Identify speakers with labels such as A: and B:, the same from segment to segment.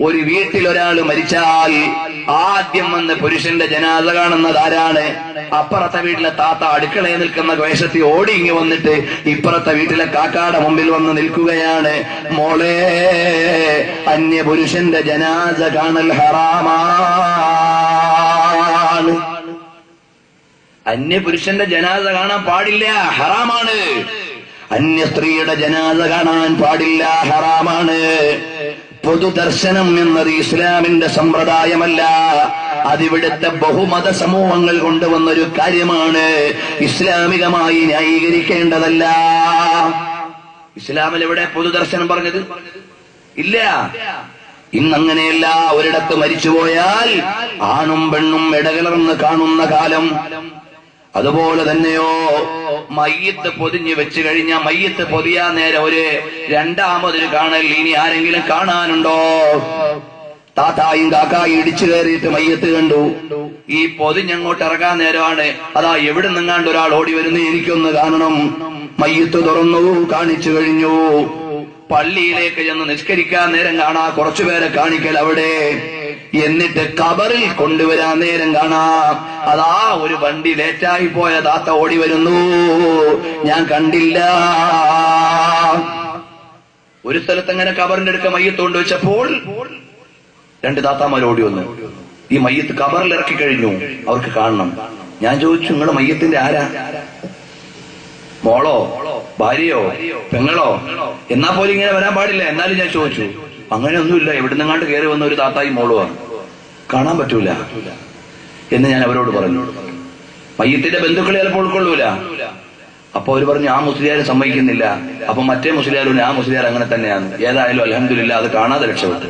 A: ഒരു വീട്ടിൽ ഒരാൾ മരിച്ചാൽ ആദ്യം വന്ന് പുരുഷന്റെ ജനാസ കാണുന്നത് ആരാണ്? അപ്പുറത്തെ വീട്ടിലെ താത്ത അടുക്കളയിൽ നിൽക്കുന്ന വേഷത്തിൽ ഓടി ഇങ്ങ് വന്നിട്ട് ഇപ്പുറത്തെ വീട്ടിലെ കാക്കാടെ മുമ്പിൽ വന്ന് നിൽക്കുകയാണ്. മോളെ, അന്യപുരുഷന്റെ ജനാസ കാണൽ ഹറാമാണ്. അന്യപുരുഷന്റെ ജനാസ കാണാൻ പാടില്ല, ഹറാമാണ്. അന്യ സ്ത്രീയുടെ ജനാസ കാണാൻ പാടില്ല, ഹറാമാണ്. പൊതുദർശനം എന്നത് ഇസ്ലാമിന്റെ സമ്പ്രദായമല്ല, അതിവിടുത്തെ ബഹുമത സമൂഹങ്ങൾ കൊണ്ടുവന്നൊരു കാര്യമാണ്. ഇസ്ലാമികമായി ന്യായീകരിക്കേണ്ടതല്ല. ഇസ്ലാമിൽ എവിടെ പൊതുദർശനം പറഞ്ഞത്? ഇല്ല. ഇന്നങ്ങനെയല്ല. ഒരിടത്ത് മരിച്ചുപോയാൽ ആണും പെണ്ണും ഇടകലർന്ന് കാണുന്ന കാലം. അതുപോലെ തന്നെയോ മയ്യത്ത് പൊതിഞ്ഞ് വെച്ച് കഴിഞ്ഞാൽ മയ്യത്ത് പൊതിയാൻ നേരം ഒരു രണ്ടാമതൊരു കാണൽ ഇനി ആരെങ്കിലും കാണാനുണ്ടോ? താത്തായും കാക്കായും ഇടിച്ചു കയറിയിട്ട് മയ്യത്ത് കണ്ടു. ഈ പൊതിഞ്ഞങ്ങോട്ട് ഇറങ്ങാൻ നേരമാണ് അതാ എവിടെ നിങ്ങാണ്ട് ഒരാൾ ഓടി വരുന്നു, എനിക്കൊന്ന് കാണണം. മയ്യത്ത് തുറന്നു, കാണിച്ചു കഴിഞ്ഞു. പള്ളിയിലേക്ക് ചെന്ന് നിസ്കരിക്കാൻ നേരം കാണാ കുറച്ചുപേരെ കാണിക്കൽ അവിടെ. എന്നിട്ട് ഖബറിൽ കൊണ്ടുവരാൻ നേരം കാണാം അതാ ഒരു വണ്ടി ലേറ്റായി പോയ താത്ത ഓടി വരുന്നു, ഞാൻ കണ്ടില്ല. ഒരു സ്ഥലത്ത് അങ്ങനെ ഖബറിന്റെ അടുക്ക മയ്യത്ത് കൊണ്ടുവച്ചപ്പോൾ രണ്ട് താത്താമാർ ഓടി വന്നു. ഈ മയ്യത്ത് ഖബറിൽ ഇറക്കി കഴിഞ്ഞു, അവർക്ക് കാണണം. ഞാൻ ചോദിച്ചു, നിങ്ങളുടെ മയ്യത്തിന്റെ ആരാ? മോളോ, ഭാര്യയോ, പെങ്ങളോ? എന്നാ പോലും ഇങ്ങനെ വരാൻ പാടില്ല. എന്നാലും ഞാൻ ചോദിച്ചു, അങ്ങനെയൊന്നുമില്ല, എവിടെ നിങ്ങാണ്ട് കയറി വന്ന ഒരു താത്തായി മോളുമാണ്, കാണാൻ പറ്റൂല എന്ന് ഞാൻ അവരോട് പറഞ്ഞു. മയ്യത്തിന്റെ ബന്ധുക്കളെ ചിലപ്പോൾ ഉൾക്കൊള്ളൂല. അപ്പൊ അവർ പറഞ്ഞു, ആ മുസ്ലിയാർ സമ്മതിക്കുന്നില്ല. അപ്പൊ മറ്റേ മുസ്ലിയാരും ആ മുസ്ലിയാർ അങ്ങനെ തന്നെയാണ്. ഏതായാലും അൽഹംദുലില്ലാ അത് കാണാതെ രക്ഷപ്പെട്ടു.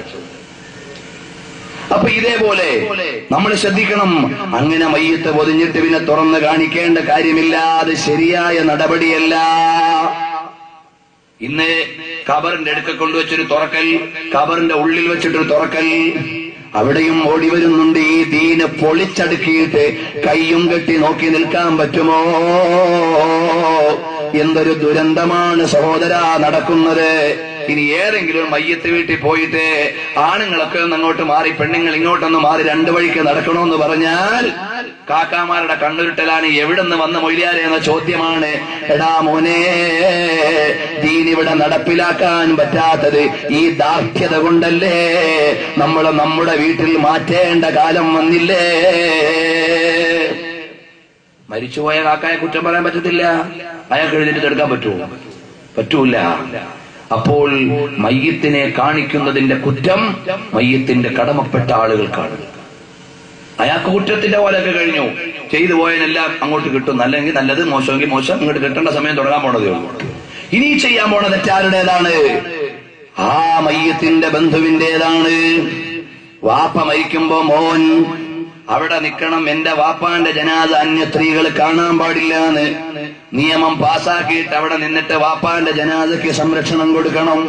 A: അപ്പൊ ഇതേപോലെ നമ്മൾ ശ്രദ്ധിക്കണം. അങ്ങനെ മയ്യത്ത് പൊതിഞ്ഞിട്ട് പിന്നെ തുറന്ന് കാണിക്കേണ്ട കാര്യമില്ല, അത് ശരിയായ നടപടിയല്ല. ഇന്ന് ഖബറിന്റെ അടുക്ക കൊണ്ടുവച്ചൊരു തുറക്കൽ, ഖബറിന്റെ ഉള്ളിൽ വെച്ചിട്ടൊരു തുറക്കൽ, അവിടെയും ഓടി വരുന്നുണ്ട്. ഈ ദീന് പൊളിച്ചടുക്കിയിട്ട് കയ്യും കെട്ടി നോക്കി നിൽക്കാൻ പറ്റുമോ? എന്തൊരു ദുരന്തമാണ് സഹോദരാ നടക്കുന്നത്. ഇനി ഏതെങ്കിലും മയ്യത്ത് വീട്ടിൽ പോയിട്ട് ആണുങ്ങളൊക്കെ ഒന്ന് അങ്ങോട്ട് മാറി പെണ്ണുങ്ങൾ ഇങ്ങോട്ടൊന്ന് മാറി രണ്ടു വഴിക്ക് നടക്കണമെന്ന് പറഞ്ഞാൽ കാക്കാമാരുടെ കണ്ണുരുട്ടലാണ്. എവിടെന്ന് വന്ന മൊയ്ലിയാരെ എന്ന ചോദ്യമാണ്. എടാ മോനെ, ദീൻ ഇവിടെ നടപ്പിലാക്കാൻ പറ്റാത്തത് ഈ ദാർഢ്യത കൊണ്ടല്ലേ? നമ്മൾ നമ്മുടെ വീട്ടിൽ മാറ്റേണ്ട കാലം വന്നില്ലേ? മരിച്ചുപോയ കാക്കായെ കുറ്റം പറയാൻ പറ്റത്തില്ല. അയാൾക്ക് എഴുതിട്ട് എടുക്കാൻ പറ്റുമോ? പറ്റൂല. അപ്പോൾ മയ്യത്തിനെ കാണിക്കുന്നതിന്റെ കുറ്റം മയ്യത്തിന്റെ കടമപ്പെട്ട ആളുകൾക്കാണ്. അയാൾക്ക് കുറ്റത്തിന്റെ പോലെയൊക്കെ കഴിഞ്ഞു, ചെയ്തു പോയതിനെല്ലാം അങ്ങോട്ട് കിട്ടും. അല്ലെങ്കിൽ നല്ലത്, മോശമെങ്കിൽ മോശം. ഇങ്ങോട്ട് കിട്ടേണ്ട സമയം തുടങ്ങാൻ പോണതേ ഉള്ളൂ. ഇനി ചെയ്യാൻ പോണ തെറ്റാരുടേതാണ്? ആ മയ്യത്തിന്റെ ബന്ധുവിന്റേതാണ്. വാപ്പ മരിക്കുമ്പോ മോൻ അവിടെ നിൽക്കണം. എന്റെ വാപ്പാന്റെ ജനാസ അന്യ സ്ത്രീകൾ കാണാൻ പാടില്ലാന്ന് നിയമം പാസാക്കിയിട്ട് അവിടെ നിന്നിട്ട് വാപ്പാന്റെ ജനാസയ്ക്ക് സംരക്ഷണം കൊടുക്കണം.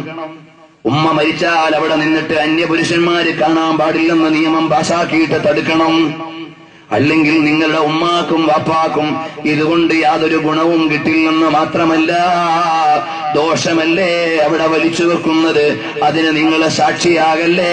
A: ഉമ്മ മരിച്ചാൽ അവിടെ നിന്നിട്ട് അന്യപുരുഷന്മാര് കാണാൻ പാടില്ലെന്ന് നിയമം പാസാക്കിയിട്ട് തടുക്കണം. അല്ലെങ്കിൽ നിങ്ങളുടെ ഉമ്മാക്കും വാപ്പാക്കും ഇതുകൊണ്ട് യാതൊരു ഗുണവും കിട്ടില്ലെന്ന് മാത്രമല്ല, ദോഷമല്ലേ അവിടെ വലിച്ചു വെക്കുന്നത്. അതിന് നിങ്ങൾ സാക്ഷിയാകല്ലേ?